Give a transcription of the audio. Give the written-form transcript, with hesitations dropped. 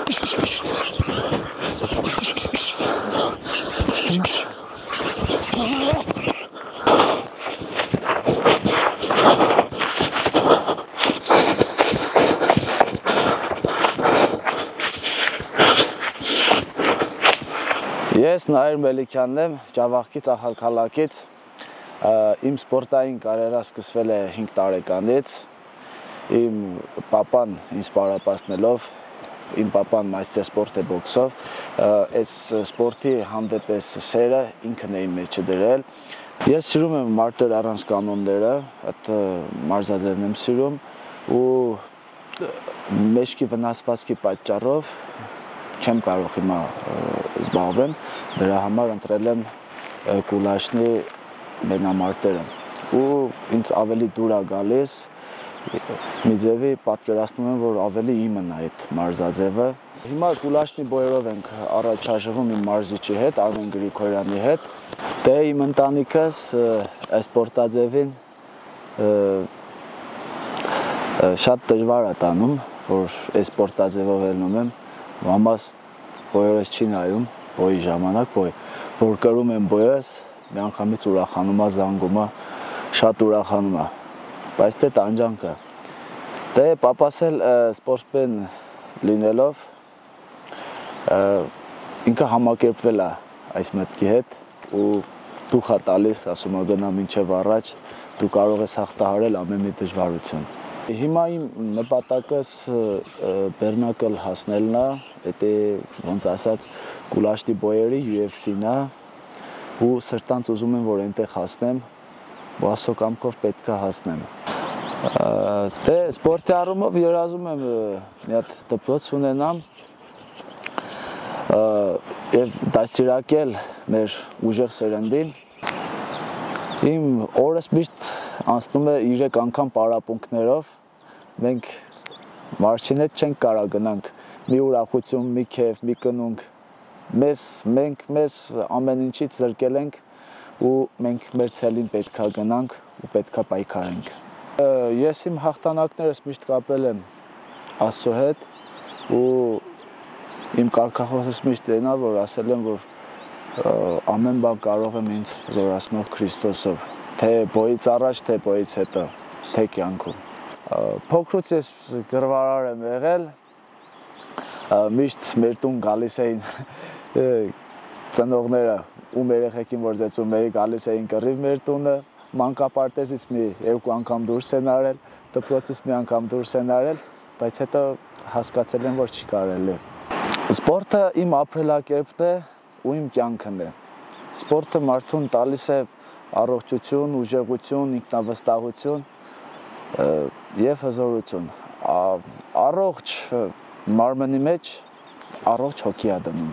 Ես Նայր Մելիքյանն եմ, Ջավախքից, Ախալքալաքից, իմ սպորտային կարիերա սկսվել է 5 տարեկանից, իմ պապան ինձ պարապացնելով, իմ պապան մայստեր սպորտ է բոքսով, այս սպորտի հանդեպ այս սերը ինքն է իմ մեջը դրել։ Ես սիրում եմ մարտեր առանց կանոնները, այդ մարզաձևն եմ սիրում ու մեջքի վնասվածքի պատճառով չեմ կարող հիմա զբաղվեմ, դրա համար ընտրել եմ կուլաշնի մենամարտերը ու ինձ ավելի դուր է գալիս, մի ձևի պատկերացնում եմ, որ ավելի իմն է այդ մարզաձևը։ Հիմա կուլաշնի բոյերով ենք առաջարժվում իմ մարզիչի հետ, Արմեն Գրիգորյանի հետ, դե իմ ընտանիքս այս սպորտաձևին շատ դժվար է տանում, որ այս սպորտաձևով ելնում եմ, մամաս բոյերս չի նայում, բոյի ժամանակ, որ կրում եմ բոյս, մի անգամից ուրախանում է, զանգում է, շատ ուրախանում է, բայց դե տանջանք է։ Դե պապաս էլ սպորտսմեն լինելով, ինքը համակերպվել է այս մտքի հետ ու դուխ է տալիս, ասում է գնա մինչև առաջ, դու կարող ես հաղթահարել ամեն մի դժվարություն։ Հիմա իմ նպատակս բեռնակալ հասնելն է, դա ոնց ասած կուլաշնի բոյերի UFC-ն է ու սրտանց ուզում եմ, որ այնտեղ հասնեմ, ու Աստծո կամքով պետք է հասնեմ։ Դե սպորտի առումով երազում եմ մի հատ դպրոց ունենամ եւ դաստիարակել մեր ուժեղ սերնդին։ Իմ օրս միշտ անցնում է 3 անգամ պարապմունքներով, մենք մարզչին հետ չենք կարող գնանք մի ուրախություն, մի քեֆ, մի կնունք, մենք մեզ ամեն ինչից զրկել ենք ու մենք մեր ցելին պետքա գնանք ու պետքա պայքարենք։ Ես իմ հաղթանակներս միշտ կապել եմ Աստծո հետ ու իմ կարգախոսս միշտ այնա, որ ասել եմ, որ ամեն բան կարող եմ ինձ զորացնող Քրիստոսով, թե բոյից առաջ, թե բոյից հետո, թե կյանքում։ Փոքրուց ես գրվարար եմ եղել, միշտ մեր տուն գալիս էին ծնողները ում երեխեքին որ ծեծում էի, գալիս էին կռիվ մեր տունը, մանկապարտեզից մի 2 անգամ դուրս են արել, դպրոցից մի անգամ դուրս են արել, բայց հետո հասկացել եմ, որ չի կարելի։ Սպորտը իմ ապրելակերպն է ու իմ կյանքն է։ Սպորտը մարդուն տալիս է առողջություն, ուժեղություն, ինքնավստահություն եւ հզորություն։ Առողջ մարմնի մեջ առողջ հոգի է դնում։